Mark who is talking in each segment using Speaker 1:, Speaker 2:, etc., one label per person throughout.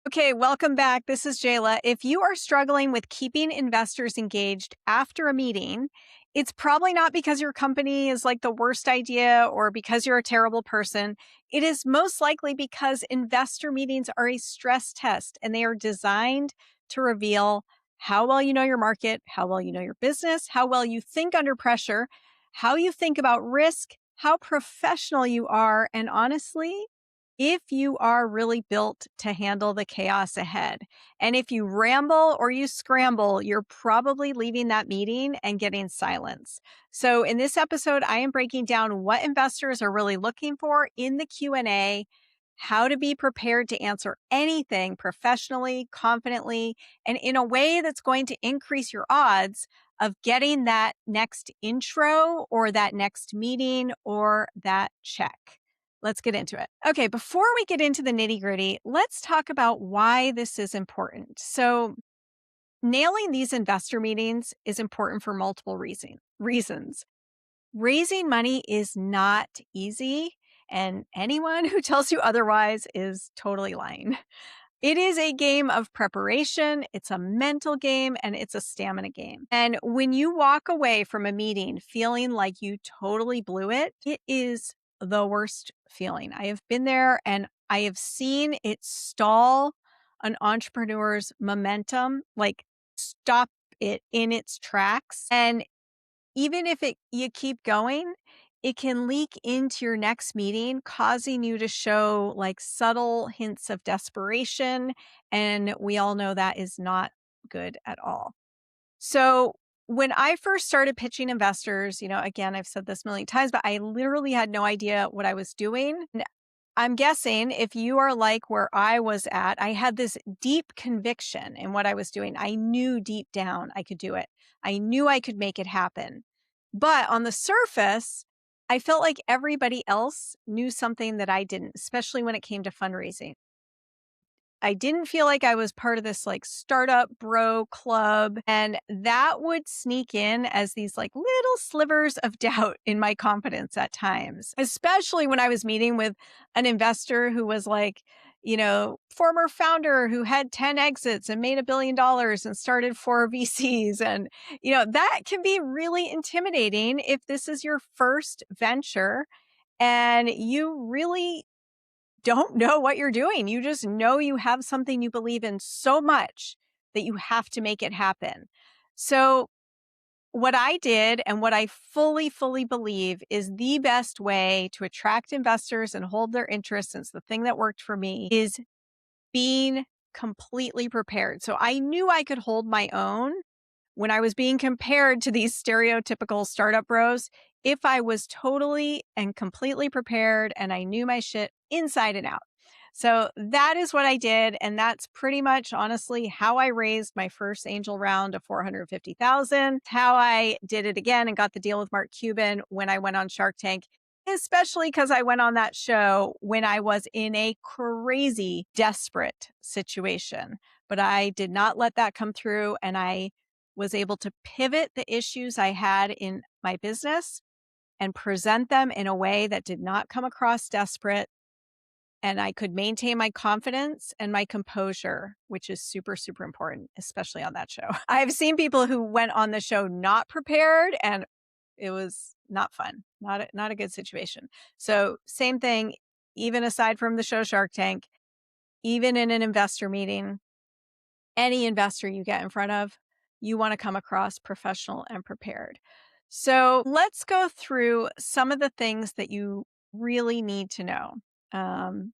Speaker 1: Okay, welcome back. This is Jayla. If you are struggling with keeping investors engaged after a meeting, it's probably not because your company is like the worst idea or because you're a terrible person. It is most likely because investor meetings are a stress test and they are designed to reveal how well you know your market, how well you know your business, how well you think under pressure, how you think about risk, how professional you are, and honestly, if you are really built to handle the chaos ahead. And if you ramble or you scramble, you're probably leaving that meeting and getting silence. So in this episode, I am breaking down what investors are really looking for in the Q&A, how to be prepared to answer anything professionally, confidently, and in a way that's going to increase your odds of getting that next intro or that next meeting or that check. Let's get into it. Okay, before we get into the nitty gritty, let's talk about why this is important. So, nailing these investor meetings is important for multiple reasons. Raising money is not easy, and anyone who tells you otherwise is totally lying. It is a game of preparation, it's a mental game, and it's a stamina game. And when you walk away from a meeting feeling like you totally blew it, it is the worst feeling. I have been there and I have seen it stall an entrepreneur's momentum, like stop it in its tracks. And even if you keep going, it can leak into your next meeting, causing you to show like subtle hints of desperation. And we all know that is not good at all. So when I first started pitching investors, again, I've said this a million times, but I literally had no idea what I was doing. I'm guessing if you are like where I was at, I had this deep conviction in what I was doing. I knew deep down I could do it. I knew I could make it happen. But on the surface, I felt like everybody else knew something that I didn't, especially when it came to fundraising. I didn't feel like I was part of this like startup bro club. And that would sneak in as these like little slivers of doubt in my confidence at times, especially when I was meeting with an investor who was like, former founder who had 10 exits and made $1 billion and started 4 VCs. And, that can be really intimidating if this is your first venture and you really don't know what you're doing. You just know you have something you believe in so much that you have to make it happen. So, what I did and what I fully believe is the best way to attract investors and hold their interest, since the thing that worked for me is being completely prepared. So, I knew I could hold my own when I was being compared to these stereotypical startup bros, if I was totally and completely prepared and I knew my shit inside and out. So that is what I did. And that's pretty much honestly how I raised my first angel round of 450,000, how I did it again and got the deal with Mark Cuban when I went on Shark Tank, especially because I went on that show when I was in a crazy, desperate situation. But I did not let that come through. And I was able to pivot the issues I had in my business and present them in a way that did not come across desperate. And I could maintain my confidence and my composure, which is super important, especially on that show. I've seen people who went on the show not prepared and it was not fun, not a good situation. So same thing, even aside from the show Shark Tank, even in an investor meeting, any investor you get in front of, you want to come across professional and prepared. So let's go through some of the things that you really need to know. Um,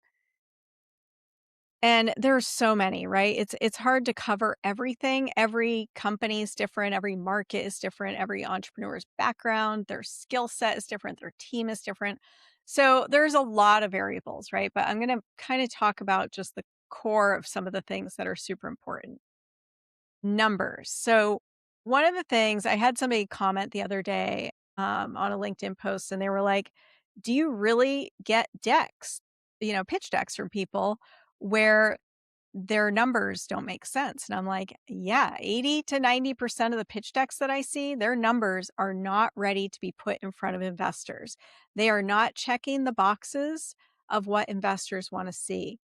Speaker 1: and there's so many, right? It's hard to cover everything. Every company is different. Every market is different. Every entrepreneur's background, their skill set is different. Their team is different. So there's a lot of variables, right? But I'm going to kind of talk about just the core of some of the things that are super important. Numbers. So one of the things I had somebody comment the other day on a LinkedIn post, and they were like, "Do you really get decks, pitch decks from people where their numbers don't make sense?" And I'm like, "Yeah, 80 to 90% of the pitch decks that I see, their numbers are not ready to be put in front of investors. They are not checking the boxes of what investors want to see."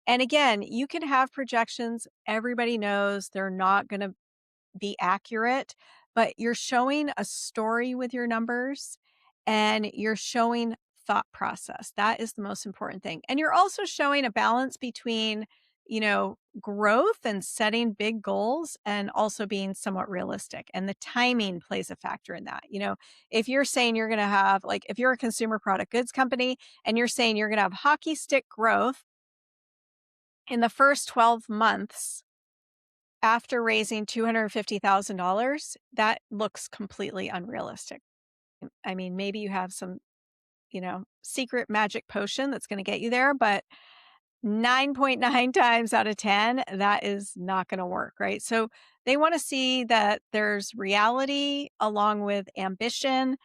Speaker 1: And again, you can have projections. Everybody knows they're not going to be accurate, but you're showing a story with your numbers and you're showing thought process. That is the most important thing. And you're also showing a balance between, growth and setting big goals and also being somewhat realistic. And the timing plays a factor in that. If you're saying you're going to have, like, if you're a consumer product goods company and you're saying you're going to have hockey stick growth in the first 12 months, after raising $250,000, that looks completely unrealistic. I mean, maybe you have some, secret magic potion that's going to get you there, but 9.9 times out of 10, that is not going to work, right? So they want to see that there's reality along with ambition.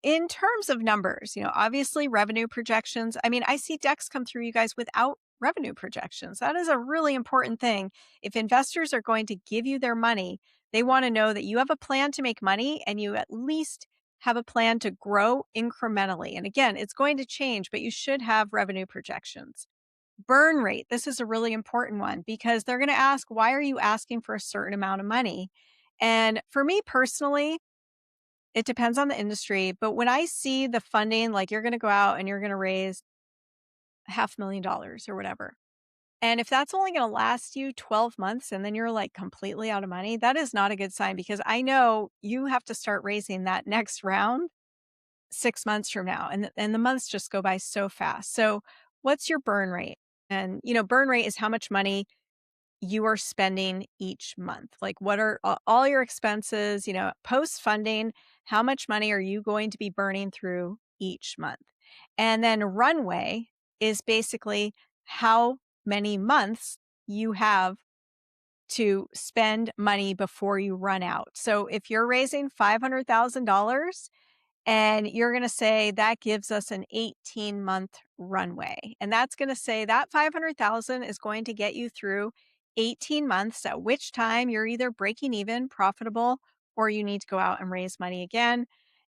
Speaker 1: In terms of numbers, obviously revenue projections. I mean, I see decks come through you guys without revenue projections. That is a really important thing. If investors are going to give you their money, they want to know that you have a plan to make money and you at least have a plan to grow incrementally. And again, it's going to change, but you should have revenue projections. Burn rate. This is a really important one because they're going to ask, why are you asking for a certain amount of money? And for me personally, it depends on the industry, but when I see the funding, like you're gonna go out and you're gonna raise $500,000 or whatever, and if that's only gonna last you 12 months and then you're like completely out of money, that is not a good sign because I know you have to start raising that next round 6 months from now, and the months just go by so fast. So, what's your burn rate? And, burn rate is how much money you are spending each month. Like, what are all your expenses, post funding? How much money are you going to be burning through each month? And then runway is basically how many months you have to spend money before you run out. So if you're raising $500,000 and you're going to say that gives us an 18-month runway. And that's going to say that 500,000 is going to get you through 18 months, at which time you're either breaking even, profitable, or you need to go out and raise money again.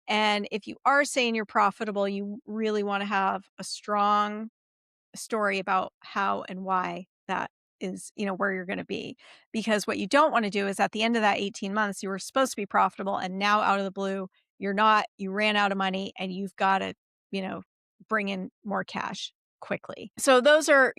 Speaker 1: And if you are saying you're profitable, you really want to have a strong story about how and why that is, where you're going to be. Because what you don't want to do is at the end of that 18 months, you were supposed to be profitable and now out of the blue, you're not, you ran out of money and you've got to, bring in more cash quickly. So those are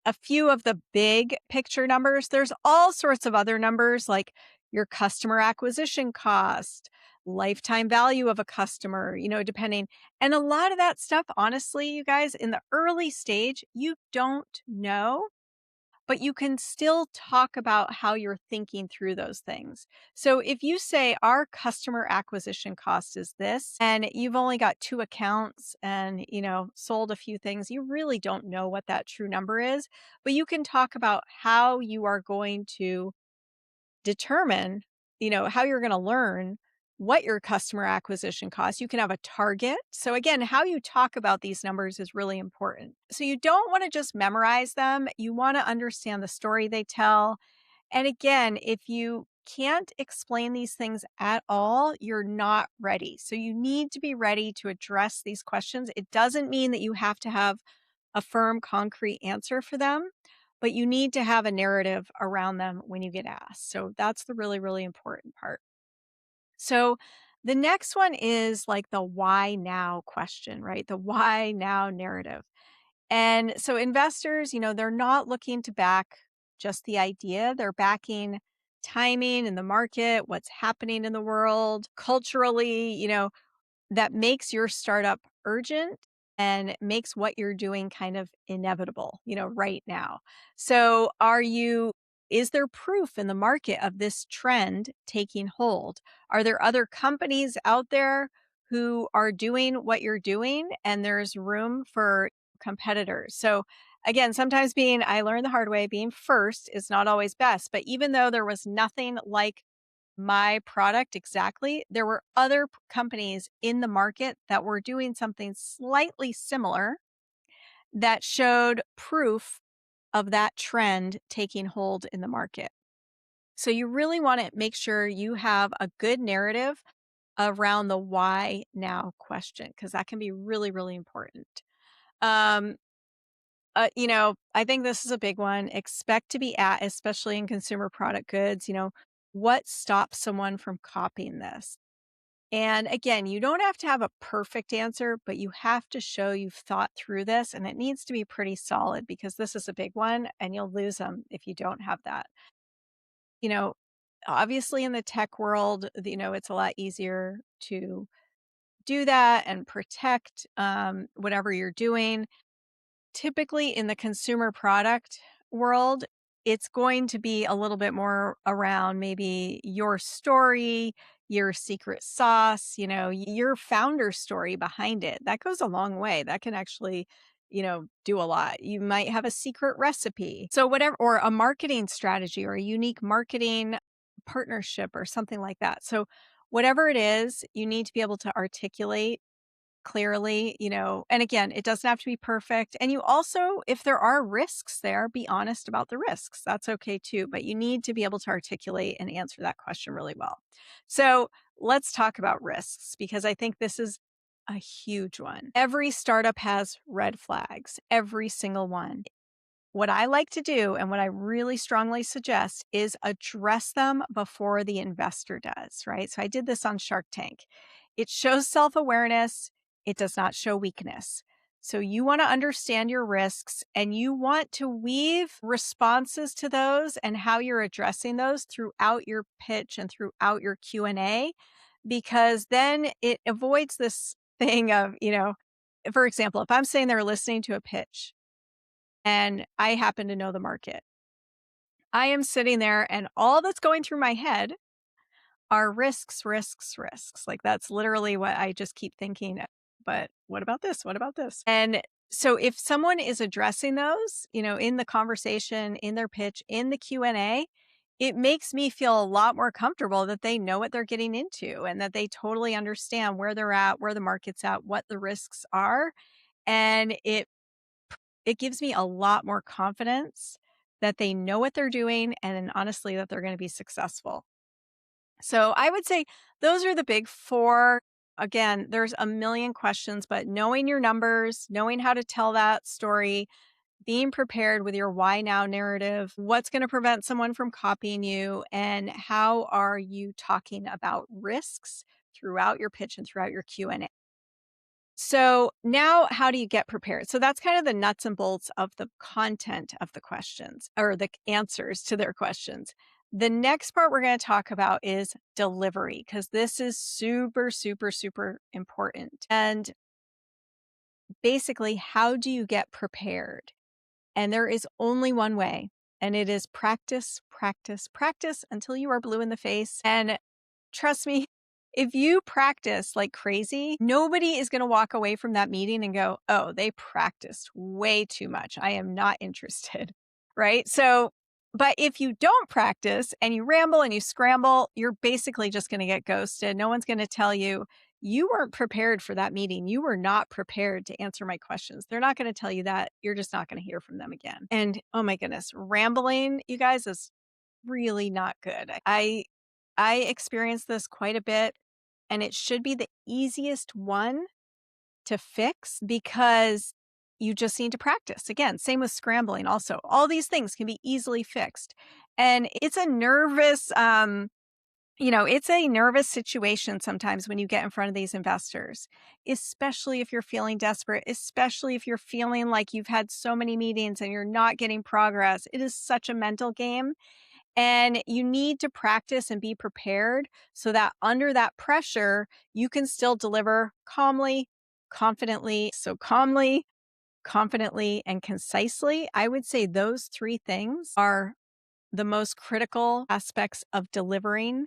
Speaker 1: a few of the big picture numbers. There's all sorts of other numbers like your customer acquisition cost, lifetime value of a customer, depending. And a lot of that stuff, honestly, you guys, in the early stage, you don't know, but you can still talk about how you're thinking through those things. So if you say our customer acquisition cost is this, and you've only got 2 accounts and, sold a few things, you really don't know what that true number is, but you can talk about how you are going to determine, how you're going to learn what your customer acquisition costs. You can have a target. So again, how you talk about these numbers is really important. So you don't want to just memorize them. You want to understand the story they tell. And again, if you can't explain these things at all, you're not ready. So you need to be ready to address these questions. It doesn't mean that you have to have a firm, concrete answer for them, but you need to have a narrative around them when you get asked. So that's the really, really important part. So the next one is like the why now question, right? The why now narrative. And so investors, they're not looking to back just the idea, they're backing timing in the market, what's happening in the world, culturally, that makes your startup urgent and makes what you're doing kind of inevitable, right now. So is there proof in the market of this trend taking hold? Are there other companies out there who are doing what you're doing and there's room for competitors? So again, sometimes I learned the hard way, being first is not always best, but even though there was nothing like my product exactly, there were other companies in the market that were doing something slightly similar that showed proof of that trend taking hold in the market. So you really want to make sure you have a good narrative around the why now question, because that can be really, really important. Um, I think this is a big one. Expect to be at, especially in consumer product goods, what stops someone from copying this? And again, you don't have to have a perfect answer, but you have to show you've thought through this and it needs to be pretty solid because this is a big one and you'll lose them if you don't have that. You know, Obviously in the tech world, it's a lot easier to do that and protect whatever you're doing. Typically in the consumer product world, it's going to be a little bit more around maybe your story, your secret sauce, your founder story behind it. That goes a long way. That can actually, do a lot. You might have a secret recipe. So whatever, or a marketing strategy or a unique marketing partnership or something like that. So whatever it is, you need to be able to articulate clearly, and again, it doesn't have to be perfect. And you also, if there are risks there, be honest about the risks. That's okay too. But you need to be able to articulate and answer that question really well. So let's talk about risks because I think this is a huge one. Every startup has red flags, every single one. What I like to do and what I really strongly suggest is address them before the investor does, right? So I did this on Shark Tank. It shows self awareness, it does not show weakness. So you want to understand your risks and you want to weave responses to those and how you're addressing those throughout your pitch and throughout your Q&A because then it avoids this thing of, for example, if I'm sitting there listening to a pitch and I happen to know the market. I am sitting there and all that's going through my head are risks, risks, risks. Like that's literally what I just keep thinking. But what about this? What about this? And so if someone is addressing those, in the conversation, in their pitch, in the Q&A, it makes me feel a lot more comfortable that they know what they're getting into and that they totally understand where they're at, where the market's at, what the risks are. And it gives me a lot more confidence that they know what they're doing and honestly that they're going to be successful. So I would say those are the big four. Again, there's a million questions, but knowing your numbers, knowing how to tell that story, being prepared with your why now narrative, what's going to prevent someone from copying you, and how are you talking about risks throughout your pitch and throughout your Q&A. So now how do you get prepared? So that's kind of the nuts and bolts of the content of the questions or the answers to their questions. The next part we're going to talk about is delivery because this is super, super, super important. And basically, how do you get prepared? And there is only one way, and it is practice, practice, practice until you are blue in the face. And trust me, if you practice like crazy, nobody is going to walk away from that meeting and go, oh, they practiced way too much. I am not interested. Right. So, but if you don't practice and you ramble and you scramble, you're basically just going to get ghosted. No one's going to tell you, you weren't prepared for that meeting. You were not prepared to answer my questions. They're not going to tell you that. You're just not going to hear from them again. And oh my goodness, rambling, you guys, is really not good. I experienced this quite a bit, and it should be the easiest one to fix because you just need to practice. Again, same with scrambling also. All these things can be easily fixed. And it's a it's a nervous situation sometimes when you get in front of these investors, especially if you're feeling desperate, especially if you're feeling like you've had so many meetings and you're not getting progress. It is such a mental game. And you need to practice and be prepared so that under that pressure, you can still deliver calmly, confidently. So, calmly, confidently, and concisely. I would say those three things are the most critical aspects of delivering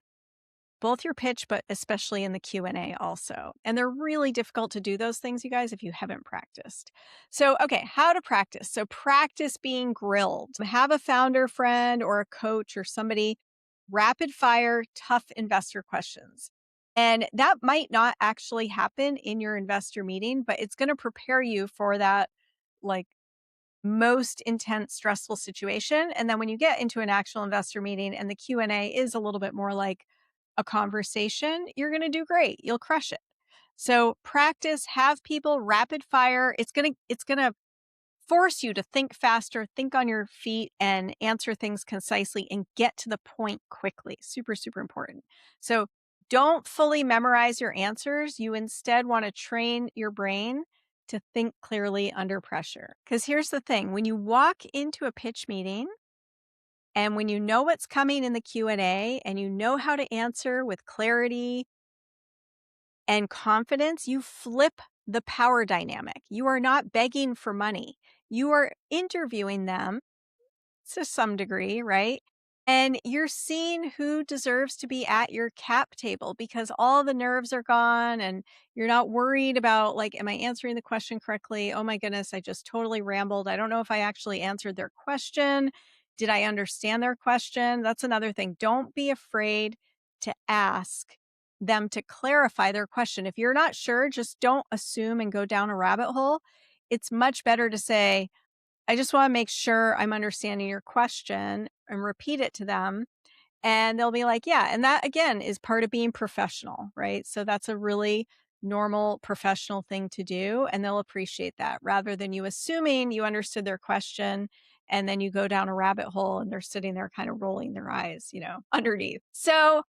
Speaker 1: both your pitch, but especially in the Q&A also. And they're really difficult to do those things, you guys, if you haven't practiced. So, okay, how to practice. So practice being grilled. Have a founder friend or a coach or somebody rapid fire, tough investor questions. And that might not actually happen in your investor meeting, but it's going to prepare you for that like most intense stressful situation. And then when you get into an actual investor meeting and the Q&A is a little bit more like a conversation, you're going to do great. You'll crush it. So practice, have people rapid fire. It's going to force you to think faster, think on your feet, and answer things concisely and get to the point quickly. Super, super important. So don't fully memorize your answers. You instead want to train your brain to think clearly under pressure. Because here's the thing, when you walk into a pitch meeting and when you know what's coming in the Q&A and you know how to answer with clarity and confidence, you flip the power dynamic. You are not begging for money. You are interviewing them to some degree, right? And you're seeing who deserves to be at your cap table because all the nerves are gone and you're not worried about, like, am I answering the question correctly? Oh my goodness, I just totally rambled. I don't know if I actually answered their question. Did I understand their question? That's another thing. Don't be afraid to ask them to clarify their question. If you're not sure, just don't assume and go down a rabbit hole. It's much better to say, I just want to make sure I'm understanding your question and repeat it to them. And they'll be like, yeah. And that again is part of being professional, right? So that's a really normal professional thing to do. And they'll appreciate that rather than you assuming you understood their question. And then you go down a rabbit hole and they're sitting there kind of rolling their eyes, underneath. So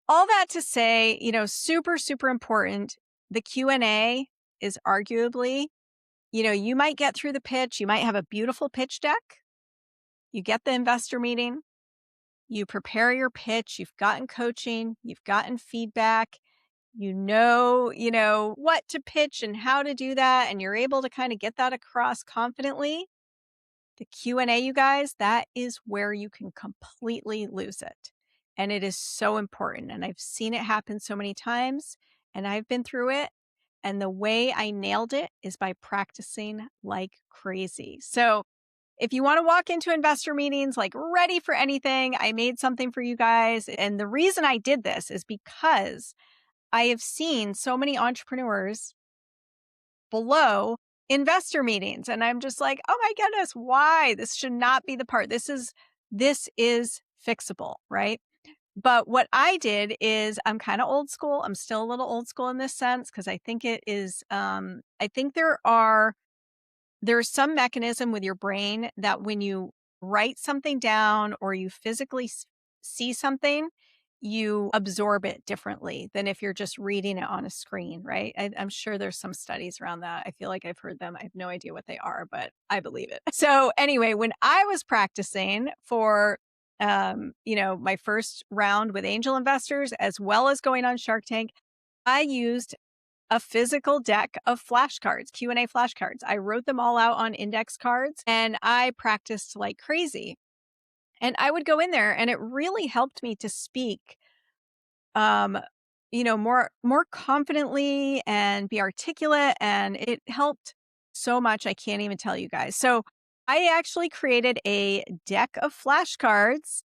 Speaker 1: all that to say, super, super important. The Q&A is arguably, you might get through the pitch. You might have a beautiful pitch deck. You get the investor meeting. You prepare your pitch. You've gotten coaching. You've gotten feedback. What to pitch and how to do that. And you're able to kind of get that across confidently. The Q&A, you guys, that is where you can completely lose it. And it is so important. And I've seen it happen so many times and I've been through it. And the way I nailed it is by practicing like crazy. So if you want to walk into investor meetings like ready for anything, I made something for you guys. And the reason I did this is because I have seen so many entrepreneurs below investor meetings. And I'm just like, oh my goodness, why? This should not be the part. This is fixable, right? But what I did is I'm kind of old school. I'm still a little old school in this sense because I think it is, I think there's some mechanism with your brain that when you write something down or you physically see something, you absorb it differently than if you're just reading it on a screen, right? I'm sure there's some studies around that. I feel like I've heard them. I have no idea what they are, but I believe it. So anyway, when I was practicing for my first round with angel investors, as well as going on Shark Tank, I used a physical deck of flashcards, Q&A flashcards. I wrote them all out on index cards and I practiced like crazy. And I would go in there and it really helped me to speak um more confidently and be articulate, and it helped so much I can't even tell you guys. So I actually created a deck of flashcards,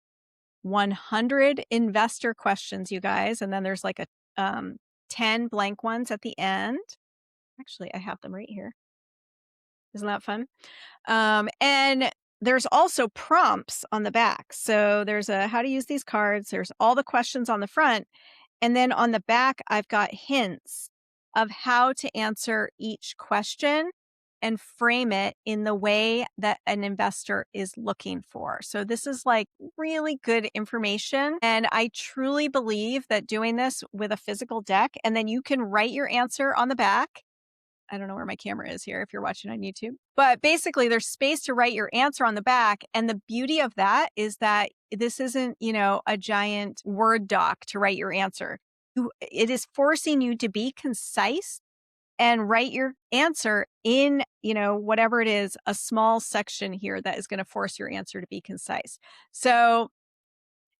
Speaker 1: 100 investor questions, you guys, and then there's like a 10 blank ones at the end. Actually, I have them right here. Isn't that fun? And there's also prompts on the back. So there's a how to use these cards. There's all the questions on the front. And then on the back, I've got hints of how to answer each question and frame it in the way that an investor is looking for. So this is like really good information. And I truly believe that doing this with a physical deck, and then you can write your answer on the back. I don't know where my camera is here if you're watching on YouTube. But basically, there's space to write your answer on the back. And the beauty of that is that this isn't, a giant Word doc to write your answer. It is forcing you to be concise and write your answer in, whatever it is, a small section here that is going to force your answer to be concise. So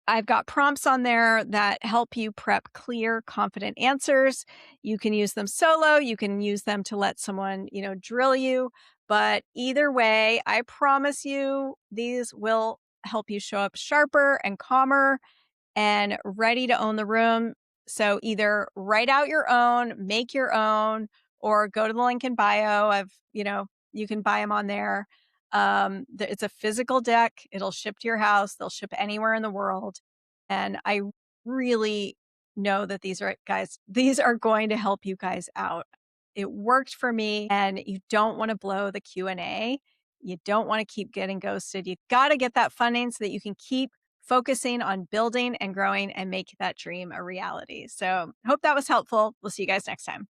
Speaker 1: I've got prompts on there that help you prep clear, confident answers. You can use them solo. You can use them to let someone, drill you. But either way, I promise you, these will help you show up sharper and calmer and ready to own the room. So either write out your own, make your own, or go to the link in bio. You can buy them on there. It's a physical deck. It'll ship to your house. They'll ship anywhere in the world. And I really know that these are going to help you guys out. It worked for me, and you don't want to blow the Q&A. You don't want to keep getting ghosted. You got to get that funding so that you can keep focusing on building and growing and make that dream a reality. So, hope that was helpful. We'll see you guys next time.